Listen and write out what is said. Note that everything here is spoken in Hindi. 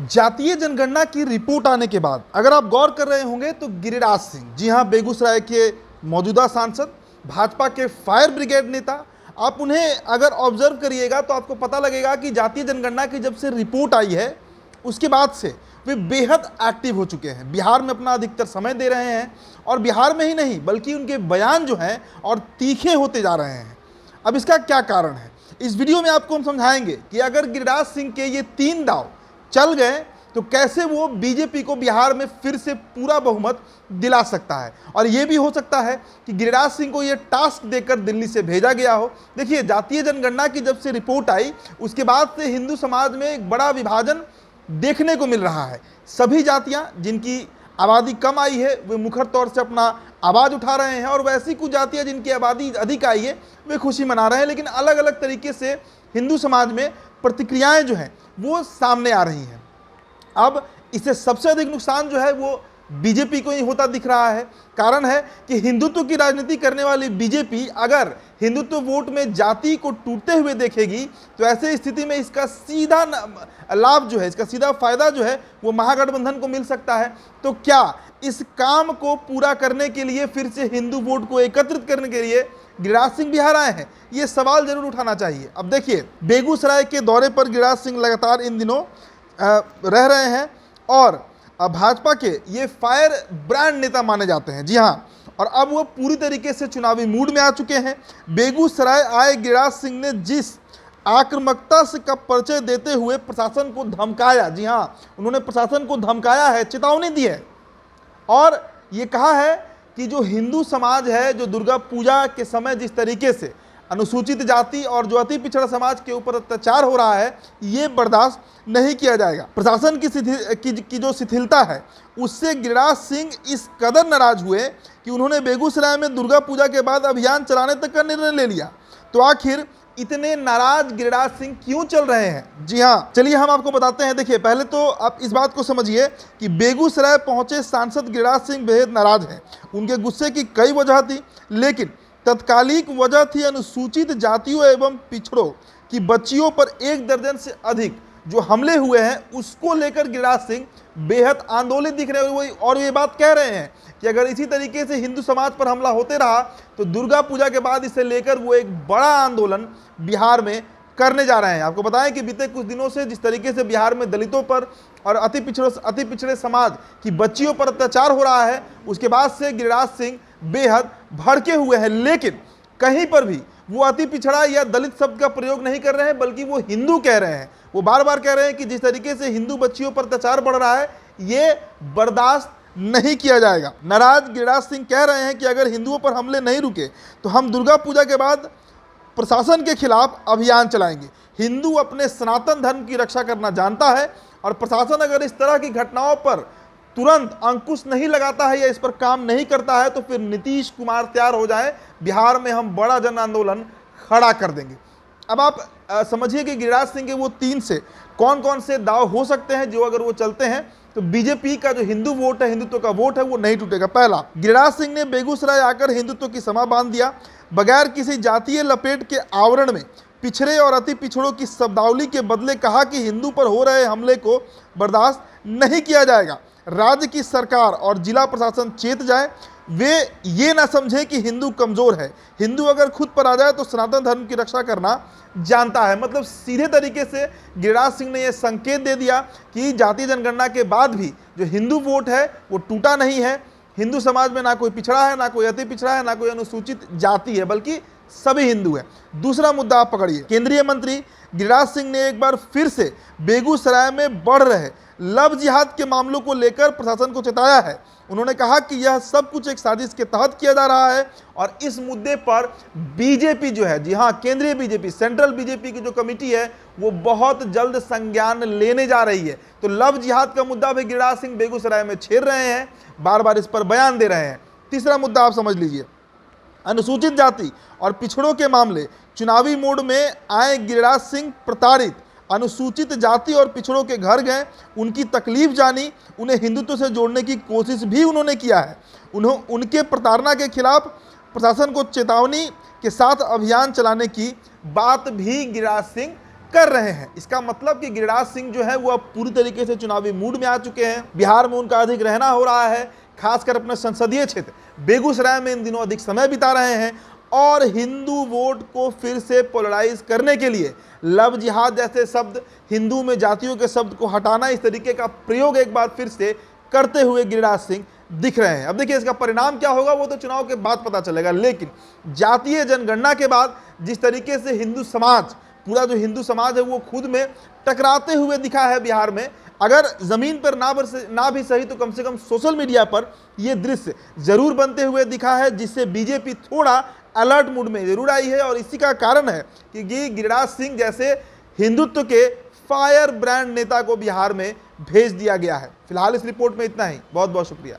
जातीय जनगणना की रिपोर्ट आने के बाद अगर आप गौर कर रहे होंगे तो गिरिराज सिंह, जी हां, बेगूसराय के मौजूदा सांसद, भाजपा के फायर ब्रिगेड नेता, आप उन्हें अगर ऑब्जर्व करिएगा तो आपको पता लगेगा कि जातीय जनगणना की जब से रिपोर्ट आई है उसके बाद से वे बेहद एक्टिव हो चुके हैं। बिहार में अपना अधिकतर समय दे रहे हैं और बिहार में ही नहीं बल्कि उनके बयान जो हैं और तीखे होते जा रहे हैं। अब इसका क्या कारण है, इस वीडियो में आपको हम समझाएंगे कि अगर गिरिराज सिंह के ये 3 दांव चल गए तो कैसे वो बीजेपी को बिहार में फिर से पूरा बहुमत दिला सकता है। और ये भी हो सकता है कि गिरिराज सिंह को ये टास्क देकर दिल्ली से भेजा गया हो। देखिए, जातीय जनगणना की जब से रिपोर्ट आई उसके बाद से हिंदू समाज में एक बड़ा विभाजन देखने को मिल रहा है। सभी जातियां जिनकी आबादी कम आई है वे मुखर तौर से अपना आवाज़ उठा रहे हैं और वैसी कुछ जातियां जिनकी आबादी अधिक आई है वे खुशी मना रहे हैं। लेकिन अलग अलग तरीके से हिंदू समाज में प्रतिक्रियाएं जो हैं वो सामने आ रही हैं। अब इससे सबसे अधिक नुकसान जो है वो बीजेपी को ही होता दिख रहा है। कारण है कि हिंदुत्व की राजनीति करने वाली बीजेपी अगर हिंदुत्व वोट में जाति को टूटते हुए देखेगी तो ऐसे स्थिति में इसका सीधा लाभ जो है, इसका सीधा फायदा जो है वो महागठबंधन को मिल सकता है। तो क्या इस काम को पूरा करने के लिए, फिर से हिंदू वोट को एकत्रित करने के लिए गिरिराज सिंह बिहार आए हैं? ये सवाल जरूर उठाना चाहिए। अब देखिए, बेगूसराय के दौरे पर गिरिराज सिंह लगातार इन दिनों रह रहे हैं और भाजपा के ये फायर ब्रांड नेता माने जाते हैं। जी हाँ, और अब वो पूरी तरीके से चुनावी मूड में आ चुके हैं। बेगूसराय आए गिरिराज सिंह ने जिस आक्रामकता से का परिचय देते हुए प्रशासन को धमकाया, जी हाँ, उन्होंने प्रशासन को धमकाया है, चेतावनी दी है और ये कहा है कि जो हिंदू समाज है, जो दुर्गा पूजा के समय जिस तरीके से अनुसूचित जाति और जो अति पिछड़ा समाज के ऊपर अत्याचार हो रहा है, ये बर्दाश्त नहीं किया जाएगा। प्रशासन की जो शिथिलता है उससे गिरिराज सिंह इस कदर नाराज हुए कि उन्होंने बेगूसराय में दुर्गा पूजा के बाद अभियान चलाने तक का निर्णय ले लिया। तो आखिर इतने नाराज गिरिराज सिंह क्यों चल रहे हैं? जी हाँ, चलिए हम आपको बताते हैं। देखिए, पहले तो आप इस बात को समझिए कि बेगूसराय पहुंचे सांसद गिरिराज सिंह बेहद नाराज हैं। उनके गुस्से की कई वजह थी, लेकिन तत्कालिक वजह थी अनुसूचित जातियों एवं पिछड़ों की बच्चियों पर 1 दर्जन से अधिक जो हमले हुए हैं उसको लेकर गिरिराज सिंह बेहद आंदोलित दिख रहे हैं और ये बात कह रहे हैं कि अगर इसी तरीके से हिंदू समाज पर हमला होते रहा तो दुर्गा पूजा के बाद इसे लेकर वो एक बड़ा आंदोलन बिहार में करने जा रहे हैं। आपको बताएं कि बीते कुछ दिनों से जिस तरीके से बिहार में दलितों पर और अति पिछड़े समाज की बच्चियों पर अत्याचार हो रहा है, उसके बाद से गिरिराज सिंह बेहद भड़के हुए हैं। लेकिन कहीं पर भी वो अति पिछड़ा या दलित शब्द का प्रयोग नहीं कर रहे हैं, बल्कि वो हिंदू कह रहे हैं। वो बार बार कह रहे हैं कि जिस तरीके से हिंदू बच्चियों पर अत्याचार बढ़ रहा है ये बर्दाश्त नहीं किया जाएगा। नाराज गिरिराज सिंह कह रहे हैं कि अगर हिंदुओं पर हमले नहीं रुके तो हम दुर्गा पूजा के बाद प्रशासन के खिलाफ अभियान चलाएंगे। हिंदू अपने सनातन धर्म की रक्षा करना जानता है और प्रशासन अगर इस तरह की घटनाओं पर तुरंत अंकुश नहीं लगाता है या इस पर काम नहीं करता है तो फिर नीतीश कुमार तैयार हो जाए, बिहार में हम बड़ा जन आंदोलन खड़ा कर देंगे। अब आप समझिए कि गिरिराज सिंह के वो 3 से कौन कौन से दाव हो सकते हैं जो अगर वो चलते हैं तो बीजेपी का जो हिंदू वोट है, हिंदुत्व का वोट है, वो नहीं टूटेगा। पहला, गिरिराज सिंह ने बेगूसराय आकर हिंदुत्व की समा बांध दिया। बगैर किसी जातीय लपेट के आवरण में पिछड़े और अति पिछड़ों की शब्दावली के बदले कहा कि हिंदू पर हो रहे हमले को बर्दाश्त नहीं किया जाएगा। राज्य की सरकार और जिला प्रशासन चेत जाए, वे ये ना समझे कि हिंदू कमजोर है। हिंदू अगर खुद पर आ जाए तो सनातन धर्म की रक्षा करना जानता है। मतलब सीधे तरीके से गिरिराज सिंह ने यह संकेत दे दिया कि जातीय जनगणना के बाद भी जो हिंदू वोट है वो टूटा नहीं है। हिंदू समाज में ना कोई पिछड़ा है, ना कोई अति पिछड़ा है, ना कोई अनुसूचित जाति है, बल्कि सभी हिंदू है। दूसरा मुद्दा आप पकड़िए, केंद्रीय मंत्री गिरिराज सिंह ने एक बार फिर से बेगूसराय में बढ़ रहे लव जिहाद के मामलों को लेकर प्रशासन को चेताया है। उन्होंने कहा कि यह सब कुछ एक साजिश के तहत किया जा रहा है और इस मुद्दे पर बीजेपी जो है, जी हाँ, केंद्रीय बीजेपी, सेंट्रल बीजेपी की जो कमेटी है वो बहुत जल्द संज्ञान लेने जा रही है। तो लव जिहाद का मुद्दा भी गिरिराज सिंह बेगूसराय में छेड़ रहे हैं, बार बार इस पर बयान दे रहे हैं। तीसरा मुद्दा आप समझ लीजिए, अनुसूचित जाति और पिछड़ों के मामले, चुनावी मोड में आए गिरिराज सिंह प्रताड़ित अनुसूचित जाति और पिछड़ों के घर गए, उनकी तकलीफ जानी, उन्हें हिंदुत्व से जोड़ने की कोशिश भी उन्होंने किया है। उनके प्रताड़ना के खिलाफ प्रशासन को चेतावनी के साथ अभियान चलाने की बात भी गिरिराज सिंह कर रहे हैं। इसका मतलब कि गिरिराज सिंह जो है वो अब पूरी तरीके से चुनावी मूड में आ चुके हैं। बिहार में उनका अधिक रहना हो रहा है, खासकर अपने संसदीय क्षेत्र बेगूसराय में इन दिनों अधिक समय बिता रहे हैं और हिंदू वोट को फिर से पोलराइज करने के लिए लव जिहाद जैसे शब्द, हिंदू में जातियों के शब्द को हटाना, इस तरीके का प्रयोग एक बार फिर से करते हुए गिरिराज सिंह दिख रहे हैं। अब देखिए इसका परिणाम क्या होगा वो तो चुनाव के बाद पता चलेगा, लेकिन जातीय जनगणना के बाद जिस तरीके से हिंदू समाज, पूरा जो हिंदू समाज है वो खुद में टकराते हुए दिखा है बिहार में, अगर जमीन पर ना भी सही तो कम से कम सोशल मीडिया पर यह दृश्य जरूर बनते हुए दिखा है, जिससे बीजेपी थोड़ा अलर्ट मूड में जरूर आई है। और इसी का कारण है कि गिरिराज सिंह जैसे हिंदुत्व के फायर ब्रांड नेता को बिहार में भेज दिया गया है। फिलहाल इस रिपोर्ट में इतना ही। बहुत बहुत शुक्रिया।